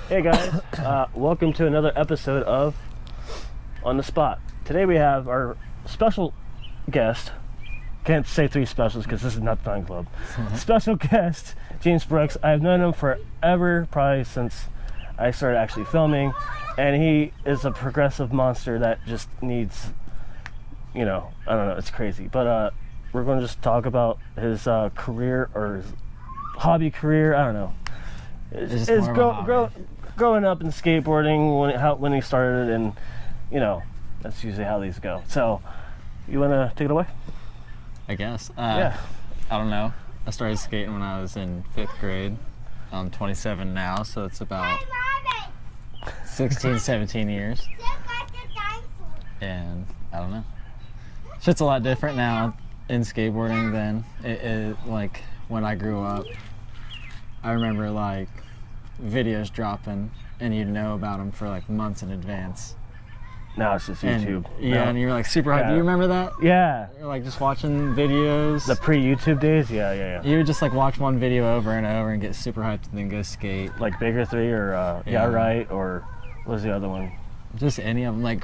Hey guys, welcome to another episode of On the Spot. Today we have our special guest. Can't say three specials because this is not the Fun Club. Special guest, James Brooks. I've known him forever, probably since I started actually filming, and he is a progressive monster that just needs, I don't know, it's crazy. But we're going to just talk about his career or his hobby career. I don't know. It's growing up in skateboarding when he started, and that's usually how these go. So, you want to take it away? I guess. Yeah. I don't know. I started skating when I was in 5th grade. I'm 27 now, so it's about 16, 17 years. And I don't know. Shit's a lot different now in skateboarding than it like when I grew up. I remember like videos dropping and you'd know about them for like months in advance. Now it's just YouTube. And you're like super hyped. Do you remember that? Yeah. You're like just watching videos. The pre-YouTube days? Yeah. You would just like watch one video over and over and get super hyped and then go skate. Like Bigger 3 or Yeah Right, or what was the other one? Just any of them. Like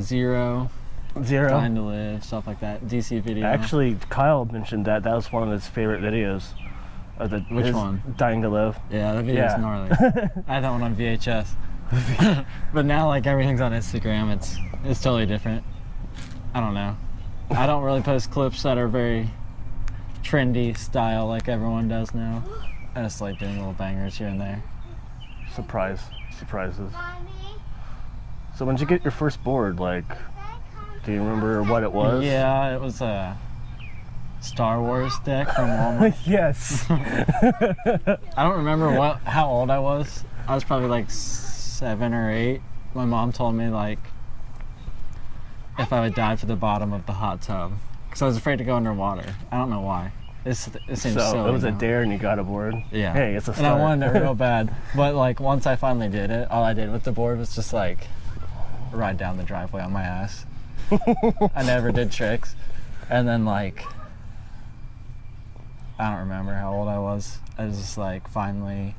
Zero, Dying to Live, stuff like that. DC video. Actually, Kyle mentioned that was one of his favorite videos. Which one? Dying to Live. Yeah, that video's gnarly. I had that one on VHS. But now like everything's on Instagram. It's totally different. I don't know. I don't really post clips that are very trendy style like everyone does now. I just like doing little bangers here and there. Surprises. So when did you get your first board? Like, do you remember what it was? Yeah, it was a Star Wars deck from Walmart. Yes. I don't remember how old I was. I was probably like 7 or 8. My mom told me like if I would dive to the bottom of the hot tub because I was afraid to go underwater. I don't know why. It seems silly. It was now. a dare and you got a board. Yeah. Hey, it's a start. And I wanted it real bad. But like once I finally did it, all I did with the board was just like ride down the driveway on my ass. I never did tricks. And then like I don't remember how old I was. I was just like finally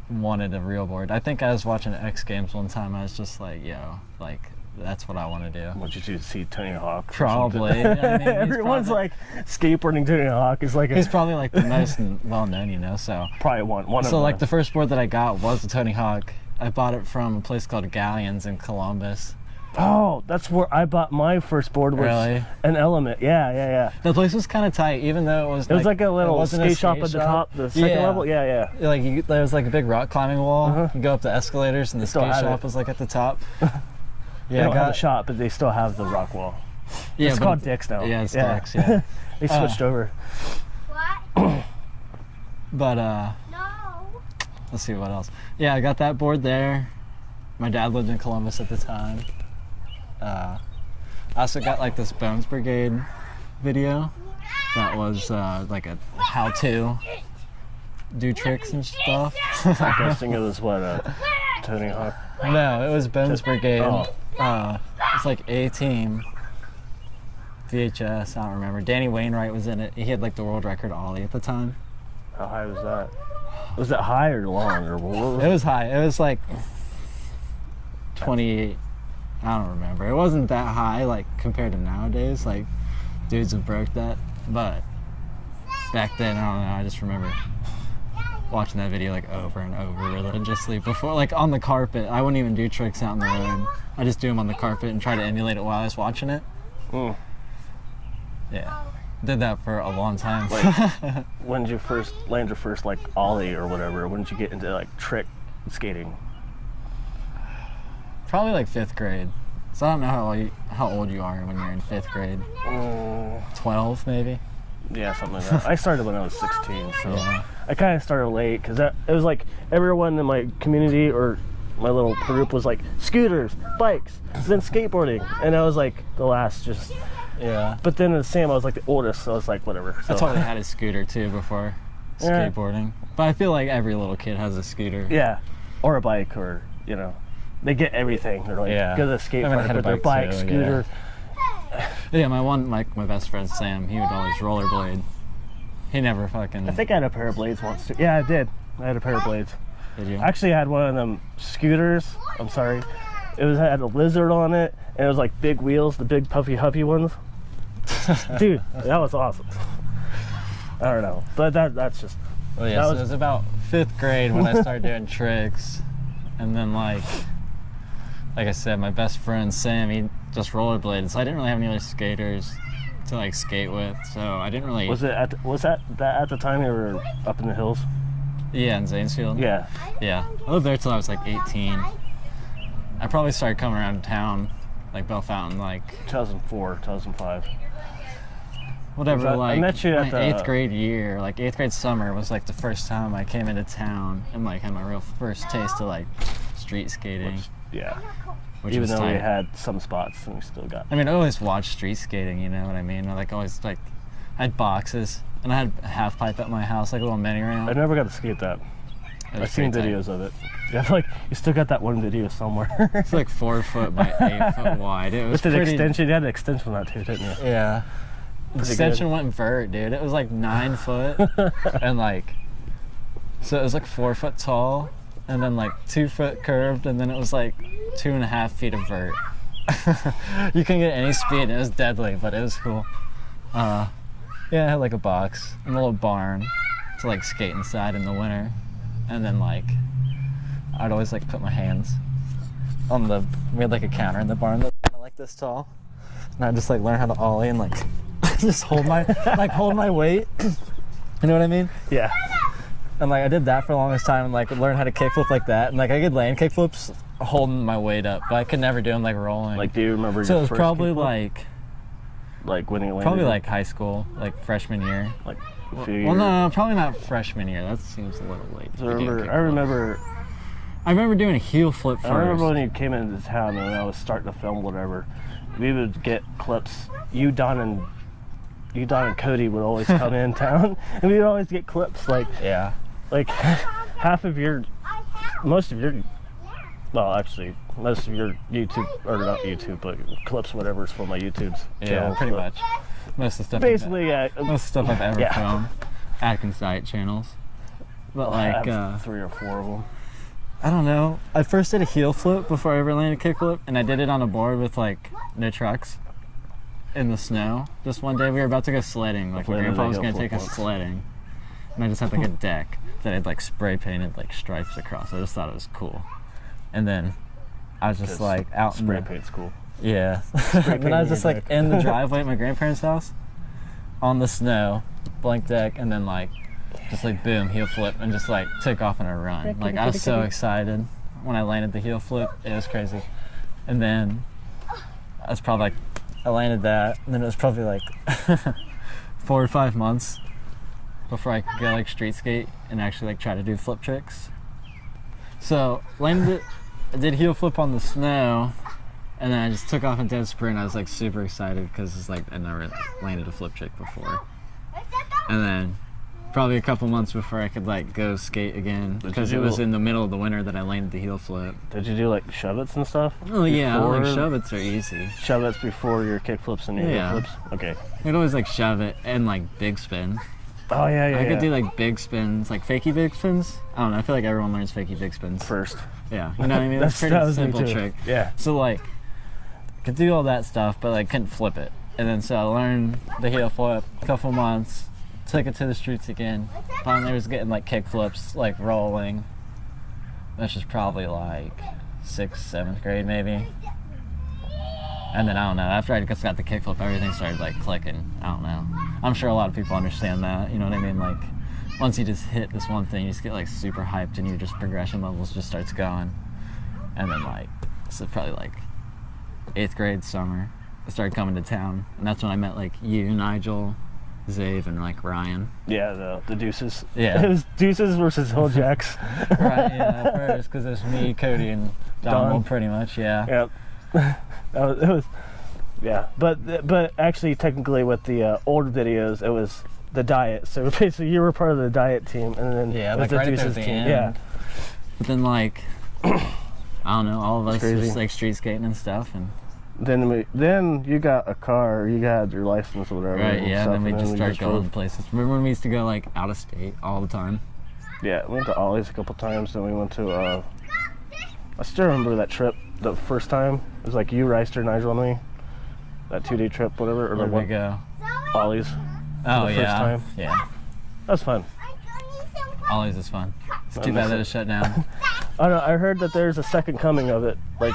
wanted a real board. I think I was watching X Games one time. I was just like, yo, like that's what I want to do. What did you see, Tony Hawk? Probably. I mean, everyone's like skateboarding Tony Hawk is like he's probably like the most well known, so probably one of them. So like the first board that I got was the Tony Hawk. I bought it from a place called Galleons in Columbus. Oh, that's where I bought my first board. Was really? An Element. Yeah. The place was kind of tight, even though it was like a little skate shop at the top, the second level. Yeah. Like there was like a big rock climbing wall. You go up the escalators, and the skate shop was like at the top. They don't have a shop, but they still have the rock wall. Yeah, it's called Dick's now. Yeah, it's Dick's. Yeah. They switched over. What? But No. let's see what else. Yeah, I got that board there. My dad lived in Columbus at the time. I also got like this Bones Brigade video that was like a how-to do tricks and stuff. I'm guessing it was what, Tony Hawk? No, it was Bones Brigade. Oh. It's like A-Team VHS. I don't remember. Danny Wainwright was in it. He had like the world record ollie at the time. How high was that? Was it high or long or what? It was high. It was like 28. I don't remember. It wasn't that high like compared to nowadays. Like dudes have broke that, but back then I don't know. I just remember watching that video like over and over religiously before, like on the carpet. I wouldn't even do tricks out in the road. I just do them on the carpet and try to emulate it while I was watching it. Yeah, did that for a long time. Like, when did you first land your first like ollie or whatever? When did you get into like trick skating? Probably like 5th grade. So I don't know how old you are when you're in 5th grade. 12 maybe? Yeah, something like that. I started when I was 16, so yeah. I kind of started late because it was like everyone in my community or my little group was like scooters, bikes, then skateboarding, and I was like the last just. Yeah. But then in Sam, I was like the oldest, so I was like whatever. So. I totally had a scooter too before skateboarding. But I feel like every little kid has a scooter. Yeah, or a bike, or they get everything. They're like go to the skate park with their bike, scooter. Yeah, my best friend Sam, he would always rollerblade. He never fucking. I think I had a pair of blades once too. Yeah, I did. I had a pair of blades. Did you? Actually, I had one of them scooters. I'm sorry. It had a lizard on it, and it was like big wheels, the big puffy huffy ones. Dude, that was awesome. I don't know, but that's just. Well, yeah, so it was about 5th grade when I started doing tricks, and then like I said, my best friend Sam, he just rollerbladed, so I didn't really have any other skaters to like skate with, so I didn't really. Was that at the time you were up in the hills? Yeah, in Zanesfield. Yeah. Yeah, I lived there till I was like 18. I probably started coming around town, like Bell Fountain, like 2004, 2005. Whatever. Like I met you at my the 8th grade year, like 8th grade summer was like the first time I came into town and like had my real first taste of like street skating. Yeah. Which Even was though tight. we had some spots and we still got. I mean, I always watched street skating, you know what I mean? I like always like, I had boxes and I had a half pipe at my house, like a little mini ramp. I never got to skate that. It was I've seen pretty tight. videos of it. Yeah, like you still got that one video somewhere. It's like 4 foot by 8 foot wide. It was With an pretty, extension, you had an extension on that too, didn't you? Yeah. The Pretty extension good. went vert, dude. It was like 9 foot and like, so it was like 4 foot tall and then like 2 foot curved and then it was like 2.5 feet of vert. You couldn't get any speed and it was deadly, but it was cool. Yeah, I had like a box and a little barn to like skate inside in the winter. And then like, I'd always like put my hands on the, we had like a counter in the barn that was like this tall. And I'd just like learn how to ollie and like just hold my, like hold my weight. You know what I mean? Yeah. And like I did that for the longest time and like learn how to kickflip like that. And like I could land kickflips holding my weight up, but I could never do them like rolling. Like, do you remember so your it was first probably kickflip? Like when you landed? probably like high school, like freshman year. Like a few Well, years. no, probably not freshman year. That seems a little late. So to do I kickflip. remember doing a heel flip first. I remember when you came into town and I was starting to film whatever. We would get clips. You, Don, and Cody would always come in town, and we'd always get clips like Yeah. half of your, most of your, well, actually, most of your YouTube, or not YouTube, but clips, whatever's for my YouTube's Yeah, channel. pretty but much. Most of the stuff. Basically, most of the stuff I've ever Yeah. filmed, Atkins Diet channels. But I like, have 3 or 4 of them. I don't know. I first did a heel flip before I ever landed a kickflip, and I did it on a board with like no trucks in the snow. Just one day we were about to go sledding. Like my landed grandpa a was heel gonna flip take us once. sledding, and I just had like a deck that I'd like spray painted like stripes across. I just thought it was cool. And then I was just like out in Spray the, paint's cool. yeah. And then I was just like in the driveway at my grandparents' house on the snow, blank deck, and then like just like boom, heel flip, and just like took off on a run. Like I was so excited when I landed the heel flip. It was crazy. And then I was probably like, I landed that, and then it was probably like 4 or 5 months before I could go like street skate and actually like try to do flip tricks. So landed it, I did heel flip on the snow, and then I just took off in dead sprint. I was like super excited because it's like I never landed a flip trick before. And then probably a couple months before I could like go skate again, because it was in the middle of the winter that I landed the heel flip. Did you do like shove-its and stuff? Oh yeah, like Before- shove-its are easy. Shove-its before your kickflips and your Yeah. flips? Okay. I'd always like shove it and like big spin. Oh, yeah. I could do like big spins, like fakey big spins. I don't know, I feel like everyone learns fakey big spins. first. Yeah, you know what I mean? That's a that pretty was me simple too. trick. Yeah. So like, could do all that stuff, but like couldn't flip it. And then so I learned the heel flip, a couple months, took it to the streets again. Finally was getting like kick flips, like rolling. Which is probably like 6th, 7th grade maybe. And then I don't know, after I just got the kick flip, everything started like clicking. I don't know. I'm sure a lot of people understand that, you know what I mean? Like, once you just hit this one thing, you just get like super hyped and your just progression levels just starts going. And then like, so probably like 8th grade summer, I started coming to town, and that's when I met like you, Nigel, Zave, and like Ryan. Yeah, the Deuces. Yeah. It was Deuces versus Hill Jacks. Right, yeah, at first, because it's me, Cody, and Donald, pretty much, yeah. Yep. It was, yeah. But actually, technically, with the old videos, it was the diet. So basically, you were part of the diet team, and then Yeah, it was like the right at Deuces the team. end. Yeah. But then like, I don't know, all of us crazy. just like street skating and stuff, and then you got a car, you got your license or whatever. Right, and yeah, stuff, then we and just started going drove. places. Remember when we used to go like out of state all the time? Yeah, we went to Ollie's a couple times. Then we went to. I still remember that trip. The first time it was like you, Reister, Nigel, and me. That 2-day trip, whatever. Or Where did one, we go? Ollie's. Oh the yeah, first time. yeah. That was fun. Always is fun. It's I too miss bad that it. it's shut down. I don't know. I heard that there's a second coming of it. Like,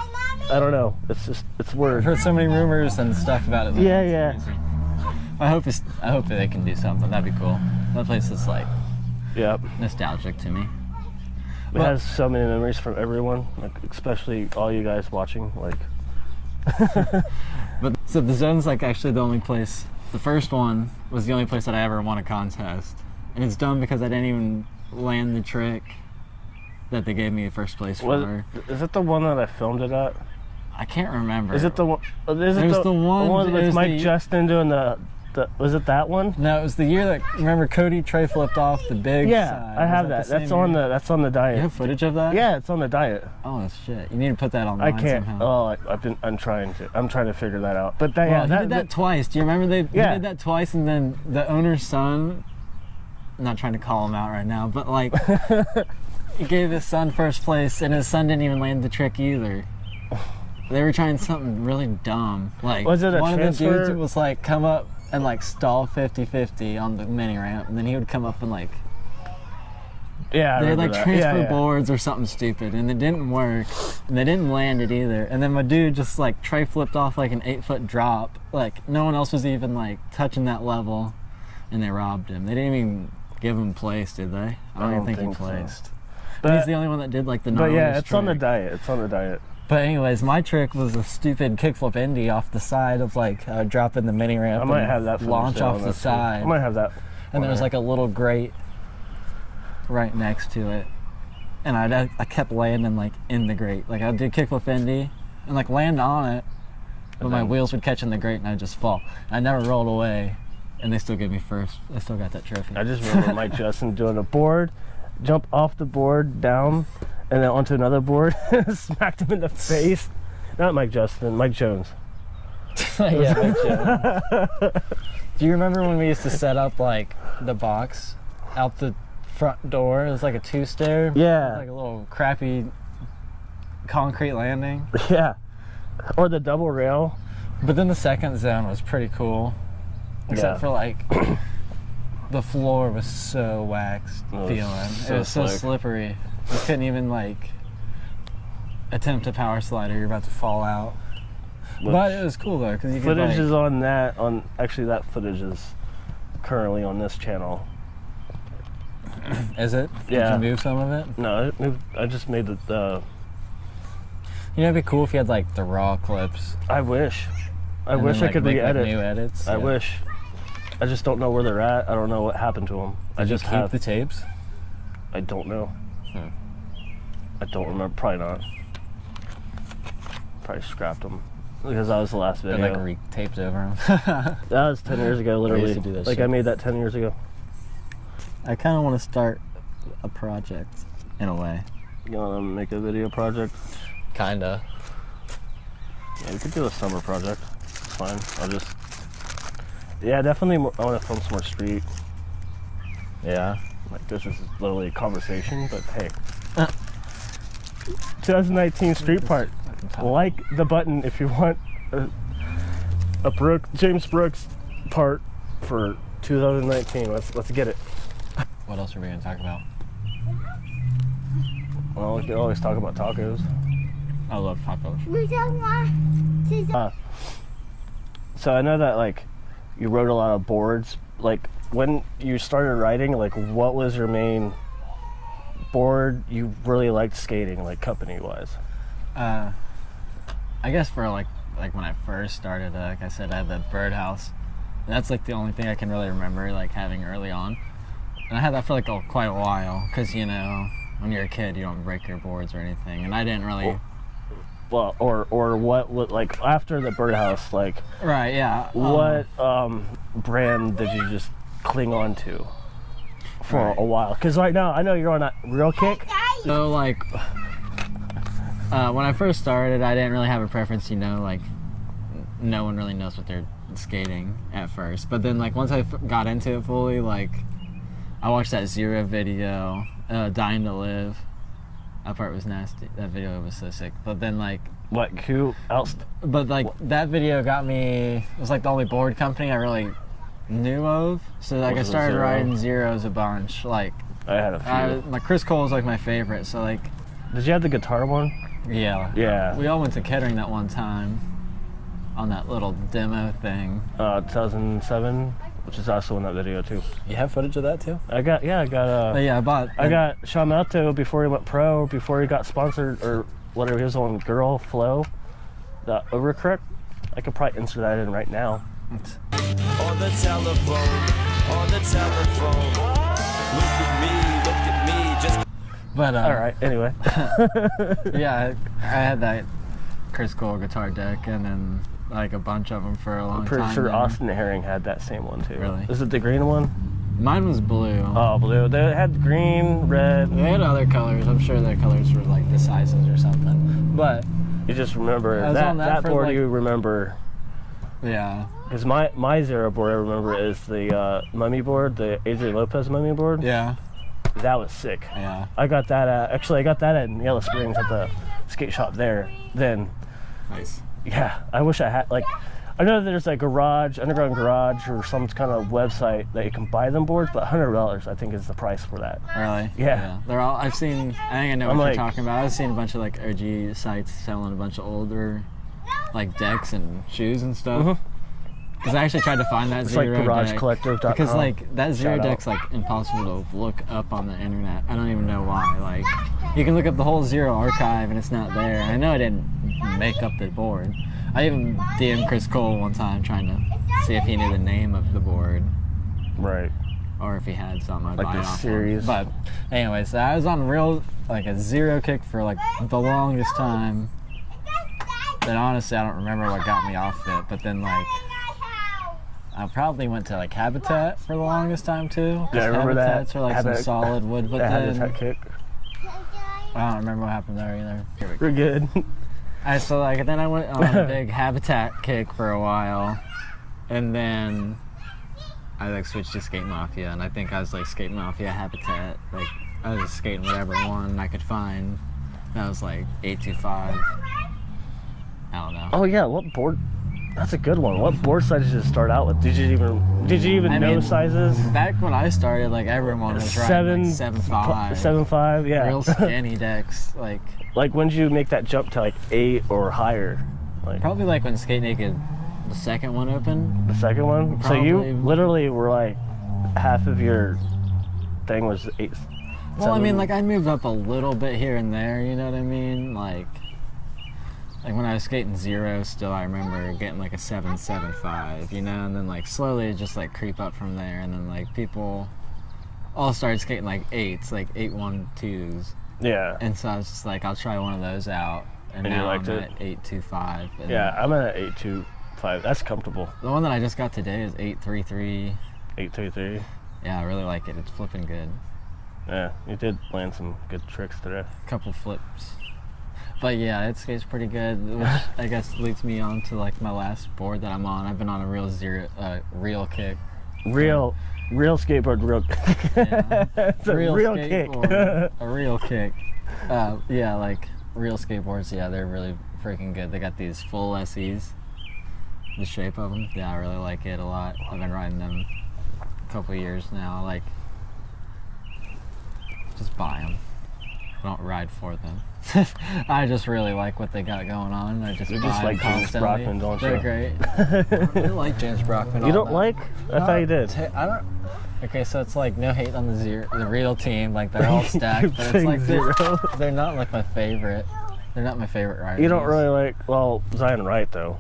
I don't know. It's just it's I've weird. heard so many rumors and stuff about it. Yeah, It's yeah. crazy. I hope that they can do something. That'd be cool. That place is like Yep. nostalgic to me. It Well- has so many memories from everyone, like especially all you guys watching. Like, But so the zone's like actually the only place. The first one was the only place that I ever won a contest, and it's dumb because I didn't even land the trick that they gave me first place for. is it the one that I filmed it at? I can't remember. Is it the one? Is it It was the the one- it with was Mike the- Justin doing the? Was it that one? No, it was the year that remember Cody tray flipped off the big. Yeah, side. I Was have the that. same That's on year? the. That's on the You diet. have footage of that? Yeah, it's on the diet. Oh shit! You need to put that I online can't. somehow. Oh, I'm trying to. I'm trying to figure that out. But that, Well, yeah, he did that twice. Do you remember he Yeah. did that twice, and then the owner's son. I'm not trying to call him out right now, but like he gave his son first place, and his son didn't even land the trick either. They were trying something really dumb. Like Was it a one of the transfer? dudes was like come up and like stall 50-50 on the mini ramp, and then he would come up and like Yeah, I they had remember like that. transfer Yeah, yeah. boards or something stupid, and it didn't work, and they didn't land it either. And then my dude just like tray flipped off like an 8-foot drop, like no one else was even like touching that level, and they robbed him. They didn't even give him place, did they? I don't even think he so. placed. But, He's the only one that did like the. but yeah, non-honest it's on the trick. diet. It's on the diet. But anyways, my trick was a stupid kickflip Indy off the side of like dropping the mini ramp. I might and have that footage launch down off there, the too. side. I might have that. And there was like a little grate right next to it, and I kept landing like in the grate. Like I'd do kickflip Indy and like land on it, but my then- wheels would catch in the grate and I'd just fall. I never rolled away, and they still gave me first. I still got that trophy. I just remember Mike Justin doing a board, jump off the board down, and then onto another board, smacked him in the face. Not Mike Justin, Mike Jones. Yeah, Mike Jones. Do you remember when we used to set up like the box out the front door? It was like a 2-stair. Yeah. Like a little crappy concrete landing. Yeah. Or the double rail. But then the second zone was pretty cool. Except Yeah. for like the floor was so waxed It was feeling. so It was so slick. slippery. You couldn't even like attempt a power slider, you're about to fall out. But it was cool though, because you could Footage like, is on that. Actually, that footage is currently on this channel. is it? Yeah. Did you move some of it? No, I just made the. You know, it'd be cool if you had like the raw clips. I wish. I and wish then, I like, could make, like, re-edit. new edits. I Yeah. wish. I just don't know where they're at. I don't know what happened to them. I Did you just keep have. the tapes. I don't know. Hmm. I don't remember. Probably not. Probably scrapped them because that was the last But video. like re-taped over them. That was 10 years ago, literally. to do that Like shit. I made that 10 years ago. I kind of want to start a project in a way. You want to make a video project? Kinda. Yeah, we could do a summer project. It's fine. I'll just. Yeah, definitely. I want to film some more street. Yeah. Like this is literally a conversation, but hey. 2019 street part. Like the button if you want a James Brooks part for 2019. Let's get it. What else are we gonna talk about? Well, we can always talk about tacos. I love tacos. We don't want to. So I know that like you wrote a lot of boards. Like when you started writing, like what was your main board you really liked skating, like company wise? I guess for like when I first started, like I said, I had the birdhouse. That's like the only thing I can really remember like having early on, and I had that for like quite a while because you know when you're a kid you don't break your boards or anything, and I didn't really. Well, or what like after the birdhouse, like Right. Yeah. what brand did you just cling on to for Right. a while? Because right now I know you're on a real kick. So like when I first started, I didn't really have a preference, you know, like no one really knows what they're skating at first. But then, like, once I got into it fully, like, I watched that Zero video, Dying to Live. That part was nasty. That video was so sick. But then, like... What, who else? But, like, that video got me... It was, like, the only board company I really knew of. So, like, I started Zero? riding Zeros a bunch. Like, I had a few. like, Chris Cole was, like, my favorite. So, like... Did you have the guitar one? Yeah. Yeah. We all went to Kettering that one time on that little demo thing. 2007, which is also in that video too. You have footage of that too? I got But yeah, I got Sean Malto before he went pro, before he got sponsored or whatever. He was on Girl Flow, the Overcorrect. I could probably insert that in right now. On the telephone, look at me, just... But All right. Anyway. yeah, I had that Chris Cole guitar deck and then like a bunch of them for a long I'm pretty time. sure then. Austin Herring had that same one too. Really? Is it the green one? Mine was blue. Oh, blue. They had green, red. They had other colors. I'm sure their colors were like the sizes or something. But You just remember I was on that for, board. like- You remember yeah, because my Zero board I remember is the Mummy board, the AJ Lopez Mummy board. yeah, That was sick. yeah. I got that. Actually, I got that in Yellow Springs at the skate shop there. Then, Nice. yeah, I wish I had like. I know there's a garage, underground garage, or some kind of website that you can buy them boards, but $100 I think is the price for that. Really? Yeah. They're all. I think I know what I'm you're like- talking about. I've seen a bunch of like OG sites selling a bunch of older, like decks and shoes and stuff. Because I actually tried to find that It's like Zero deck. GarageCollective.com. Because like that Zero Shout out. deck's like impossible to look up on the internet. I don't even know why. Like you can look up the whole Zero archive and it's not there. I know I didn't make up the board. I even DM'd Chris Cole one time trying to see if he knew the name of the board Right. or if he had something I'd Like buy the it off series. of. But anyways, I was on like a Zero kick for like the longest time. Then honestly, I don't remember what got me off it. But then like I probably went to like Habitat for the longest time too. 'cause Yeah, I remember that. Habitats are like some Habitat- solid wood, but That had then that kick. I don't remember what happened there either. We're good. Then I went on a big Habitat kick for a while, and then I like switched to Skate Mafia, and I think I was like Skate Mafia Habitat. Like I was just skating whatever one I could find. That was like 825. I don't know. Oh yeah, what board? That's a good one. What board size did you start out with? Did you even I know mean, sizes? Back when I started, like everyone was riding like 7.5. 7.5, yeah. Real skinny decks, like Like when did you make that jump to like 8 or higher? Like probably like when Skate Naked, the second one opened. the second one? So you Probably. literally were like half of your thing was 8. Well, I mean, like I moved up a little bit here and there. You know what I mean? Like when I was skating Zero, still I remember getting like a 7.75. You know, and then like slowly it just like creep up from there, and then like people all started skating like 8s, like 8.12s. Yeah. And so I was just like, I'll try one of those out. And And you now liked I'm it? at 8.25. And Yeah, I'm at 8.25. That's comfortable. the one that I just got today is 8.33. 8.33. Yeah, I really like it. It's flipping good. Yeah, you did land some good tricks today. Couple flips. But yeah, it skates pretty good, which I guess leads me on to like my last board that I'm on. I've been on a real kick. Real skateboard, real. Yeah. It's a real kick. skateboard, a real kick. Yeah, like real skateboards. Yeah, they're really freaking good. They got these full SEs. The shape of them. Yeah, I really like it a lot. I've been riding them a couple years now. Like, just buy them. I don't ride for them. I just really like what they got going on. I just You're buy just them like James constantly. Brockman, don't you? They're great. I really like James Brockman. You all don't that. like? I thought you did. I don't. Okay, so it's like no hate on the real team. Like they're all stacked, but it's Big like Zero. they're not like my favorite. They're not my favorite riders. You don't really like. Well, Zion Wright though.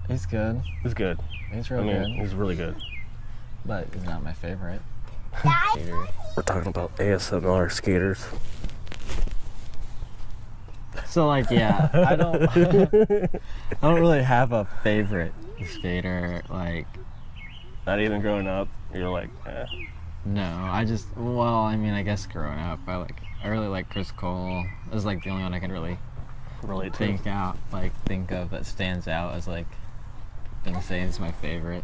He's good. He's good. He's I real mean, good, he's really good. but he's not my favorite. We're talking about ASMR skaters. So like, yeah, I don't really have a favorite skater. Like, Not even growing up, you're like, eh. no, I mean, I guess growing up, I really like Chris Cole. It was like the only one I could really relate to. think of that stands out as like gonna say he's my favorite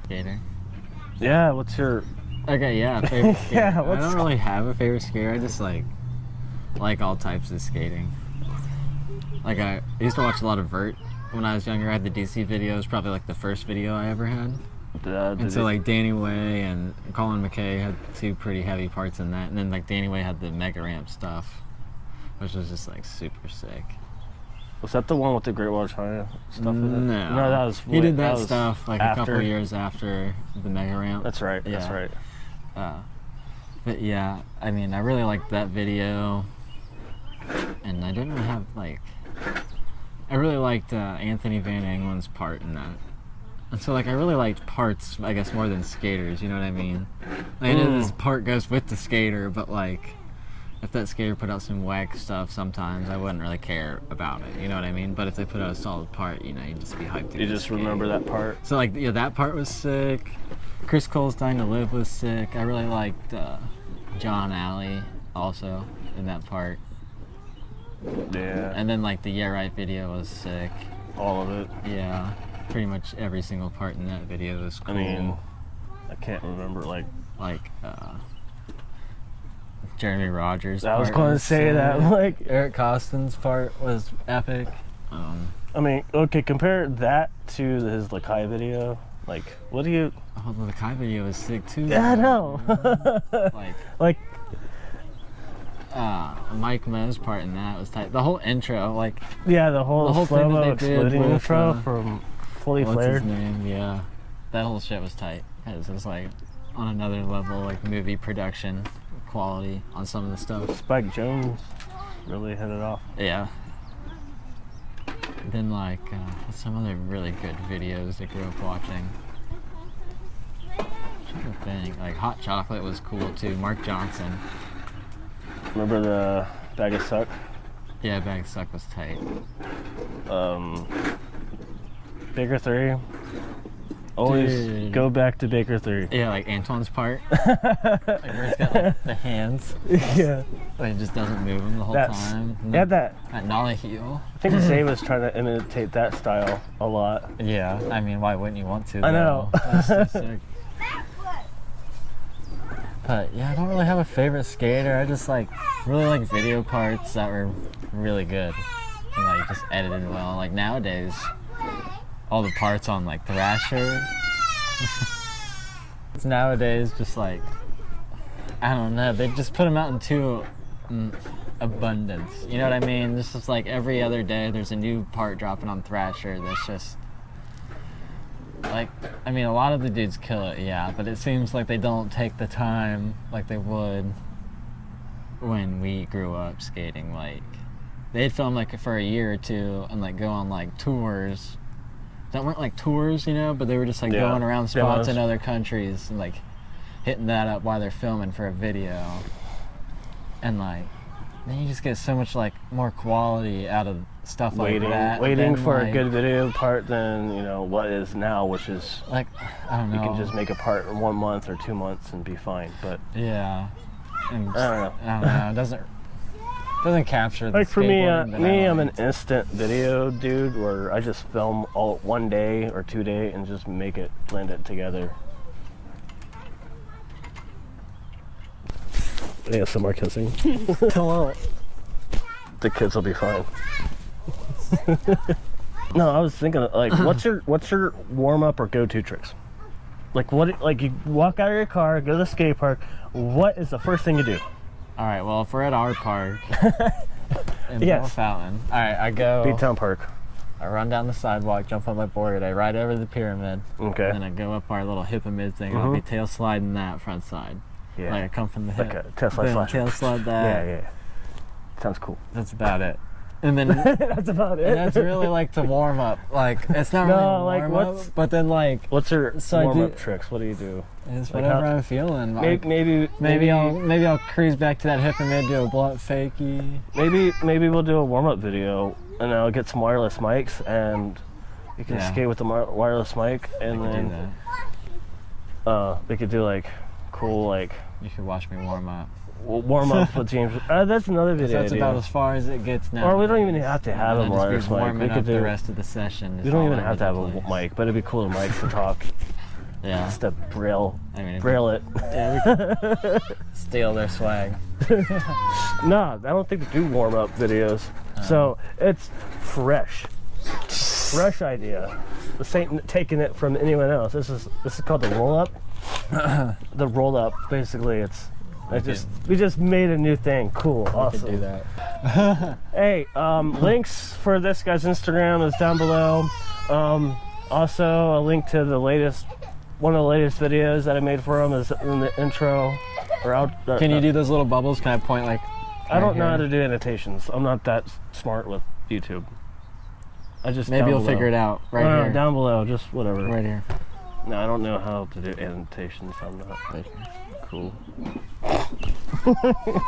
skater. Yeah, what's your... Okay, yeah, favorite skater. Yeah, I what's- don't really have a favorite skater. I just like all types of skating. Like I used to watch a lot of vert when I was younger. I had the DC videos, probably like the first video I ever had. And so like Danny Way and Colin McKay had two pretty heavy parts in that, and then like Danny Way had the Mega Ramp stuff, which was just like super sick. Was that the one with the Great Wall of China stuff in it? No, No, that was... he did that was stuff like a couple years after the Mega Ramp. That's right, that's Yeah. right. But yeah, I mean, I really liked that video, and I didn't have like, I really liked Anthony Van Engelen's part in that. And so like I really liked parts, I guess, more than skaters, you know what I mean? I know this part goes with the skater, but like if that skater put out some whack stuff sometimes, I wouldn't really care about it, you know what I mean? But if they put out a solid part, you know, you'd just be hyped to You go just skate. remember that part? So like, yeah, that part was sick. Chris Cole's Dying to Live was sick. I really liked John Alley also in that part. Yeah, And then like the Yeah Right video was sick. all of it. Yeah, pretty much every single part in that video was I cool. mean, I can't remember, like... Like Jeremy Rogers. I was part going to say that, sick. like... Eric Costin's part was epic. I mean, okay, compare that to his Lakai video. Like, what do you... Oh, the Kai video was sick too. Yeah, I know. Like Like, Mike Mo's part in that was tight. The whole intro, like yeah, the whole thing that slow-mo they did exploding with, intro from Fully what's Flared. his name? Yeah, that whole shit was tight. It was like on another level, like movie production quality on some of the stuff. Spike Jones really hit it off. Yeah. Then like some other really good videos I grew up watching. I'm trying to think. Like Hot Chocolate was cool too. Mark Johnson. Remember the Bag of Suck? Yeah, Bag Suck was tight. Baker 3. Always Dude. go back to Baker 3. Yeah, like Antoine's part. Like where he's got like, the hands. Yeah. Like, he just doesn't move them the whole That's, time. And yeah, then that. that nollie heel. I think Zay was trying to imitate that style a lot. Yeah, I mean, why wouldn't you want to? I know. though? That's so sick. But yeah, I don't really have a favorite skater. I just like really like video parts that were really good and like just edited well. Like nowadays, all the parts on like Thrasher. It's nowadays just like I don't know. They just put them out in too abundance. You know what I mean? This is like every other day. There's a new part dropping on Thrasher. That's just. Like, I mean, a lot of the dudes kill it, yeah, but it seems like they don't take the time like they would when we grew up skating. Like, they'd film like for a year or two and like go on like tours that weren't like tours, you know, but they were just like Yeah. going around spots Demos. in other countries and like hitting that up while they're filming for a video. And like, then you just get so much like more quality out of stuff like that. Waiting than, for a like- good video part than, you know, what is now, which is Like, I don't know. you can just make a part in 1 month or 2 months and be fine. But Yeah. And I don't know. I don't know. It doesn't capture the like for me, skateboarding that I I'm an liked. instant video dude where I just film all 1 day or 2 day and just make it, blend it together. Yeah, some more kissing. Hello. The kids will be fine. No, I was thinking like, what's your warm up or go to tricks? Like like you walk out of your car, go to the skate park. What is the first thing you do? All right. Well, if we're at our park in Yes. Bell Fountain, all right, I go. Beatown Park. I run down the sidewalk, jump on my board, I ride over the pyramid, Okay. and then I go up our little hip and mid thing. I'll be tail sliding that front side. Yeah. Like I come from the hip. Like a Tesla then slash. tail slide that. Yeah. Sounds cool. That's about it. And then That's about it. and that's really like the warm up. Like it's not No, really like, warm up, what's- but then like What's your So I warm do- up tricks? What do you do? it's like whatever how- I'm feeling. Like, Maybe I'll cruise back to that hip and mid, do a blunt fakie. maybe we'll do a warm up video and I'll get some wireless mics and you can Yeah. skate with the wireless mic and I can do then that. we could do like cool like You should watch me warm up. warm up with James. That's another video. That's about as far as it gets now. Or we don't even have to have him on our mic. Warming We up could the do. rest of the session. We don't even have to have a mic, but it'd be cool to mic to talk. Yeah. Just to braille I mean, it. Yeah, steal their swag. No, I don't think they do warm up videos. So it's fresh idea. This ain't taking it from anyone else. This is called the roll up. The roll up, basically, we just made a new thing. Cool, awesome. Do that. Hey, links for this guy's Instagram is down below. Also, a link to one of the latest videos that I made for him is in the intro. Can you do those little bubbles? Can I point like? I don't know how to do annotations. I'm not that smart with YouTube. Maybe you'll figure it out right here. Down below, just whatever. Right here. No, I don't know how to do annotations. I'm not cool.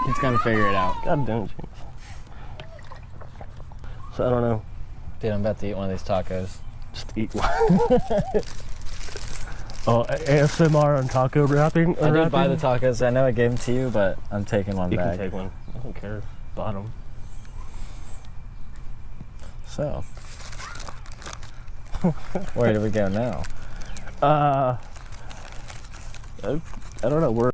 He's gonna figure it out. God damn it, James. So I don't know. Dude, I'm about to eat one of these tacos. Just eat one. Oh, ASMR on taco wrapping. I did buy the tacos. I know I gave them to you, but I'm taking one You back. can take one. I don't care. Bottom. So, where do we go now? I don't know.